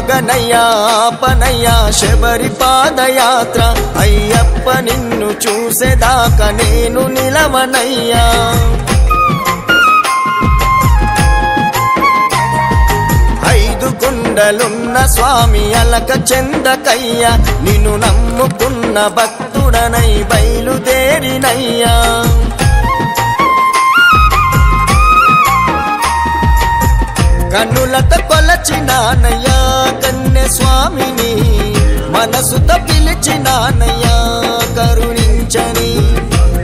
ఆగనయ్యా ఆపనయ్యా శబరి పాదయాత్ర అయ్యప్ప నిన్ను చూసేదాకా నేను నిలవనయ్యా ఐదు కొండలున్న స్వామి అలక చెందకయ్యా నిన్ను నమ్ముకున్న భక్తుడనై బయలుదేరినయ్యా కన్నులతో కొలచినానయ్యా కన్నె స్వామిని మనసుతో పిలిచినానయ్యా కరుణించని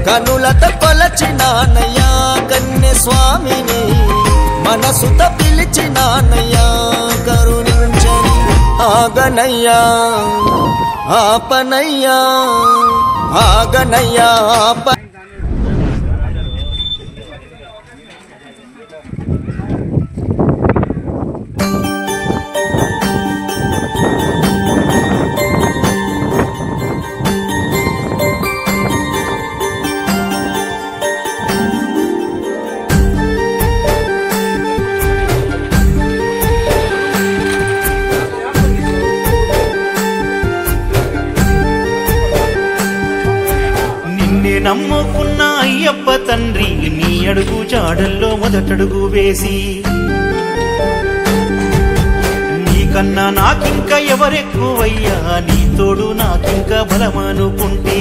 కన్నులతో కొలచినానయ్యా కన్నె స్వామిని మనసుతో పిలిచినానయ్యా కరుణించని ఆగనయ్యా ఆపనయ్యా ఆగనయ్యా ఆప నమ్ముకున్న అయ్యప్ప తండ్రి నీ అడుగు జాడల్లో మొదటడుగు వేసి నీకన్నా నాకింక ఎవరెక్కువయ్యా నీ తోడు నాకింక బలమనుకుంటే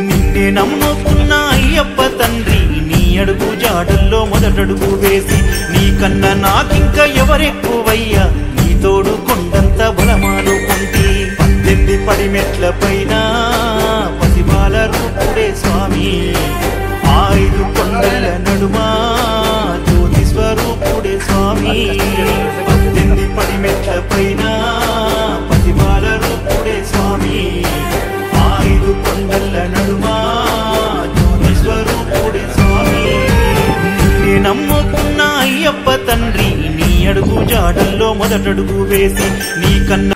నిన్నే నమ్ముకున్న అయ్యప్ప తండ్రి నీ అడుగు జాడల్లో మొదటడుగు వేసి నీకన్నా నాకింక ఎవరెక్కువయ్యా నీ తోడు కొండంత బలమనుకుంటే పడిమెట్ల పైన పసిబాల రూపుడే స్వామి ఐదు కొండల నడుమా జ్యోతి స్వరూపుడే స్వామి పడిమెట్ల పైన పసిబాల రూపుడే స్వామి ఐదు కొండల నడుమా జ్యోతి స్వరూపుడే స్వామి నీ నమ్ముకున్న అయ్యప్ప తండ్రి నీ అడుగు జాడల్లో మొదటడుగు వేసి నీకన్నా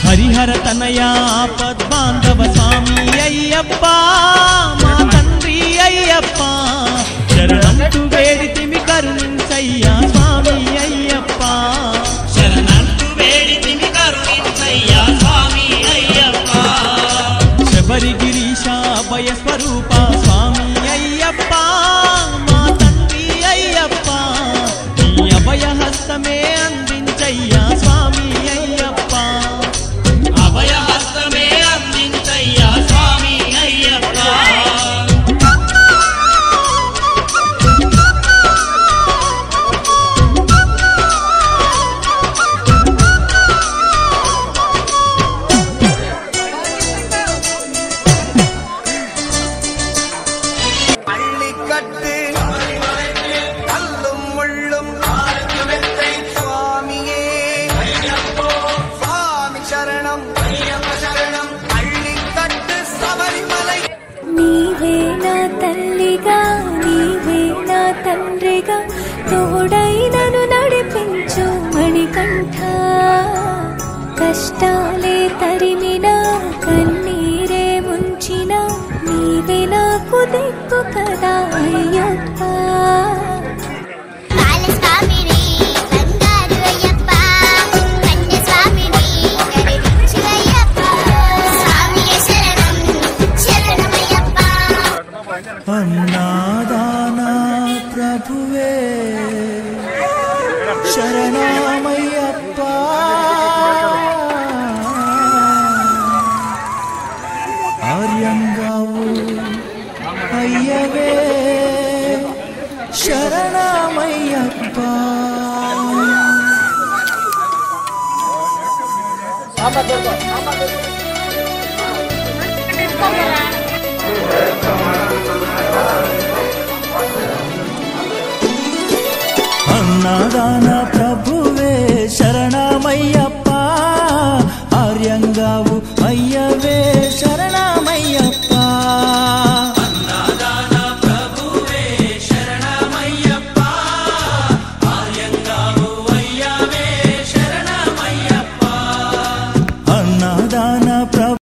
హరిహర తనయ ఆపద్బాంధవ స్వామి అయ్యప్ప మా తండ్రి అయ్యప్ప శరణంటూ వేడితిమి కరుణించయ్యా స్వామి అయ్యప్ప శరణంటూ వేడితిమి కరుణించయ్యా స్వామి అయ్యప్ప శబరి గిరీశ అభయ స్వరూప స్వామి అయ్యప్ప మా తండ్రి అయ్యప్ప నీ అభయ హస్తమే అందించయ్యా స్వామి అయ్యప్ప అభయ హస్తమే అందించయ్యా స్వామి అయ్యప్ప నీవే నా తల్లిగా నీవే నా తండ్రిగా తోడైనను నడిపించు మణికంఠ కష్టాలే తరిమినా కన్నీరే ముంచిన నీవే నాకు దిక్కు కదా అయ్యప్ప అన్నాదానా ప్రభువే శరణమయ్యప్ప ఆర్యంగావు అయ్యవే శరణమయ్యప్ప అన్నదాన ప్రభువే శరణమయ్యప్ప ఆర్యంగావు అయ్యవే శరణమయ్యప్ప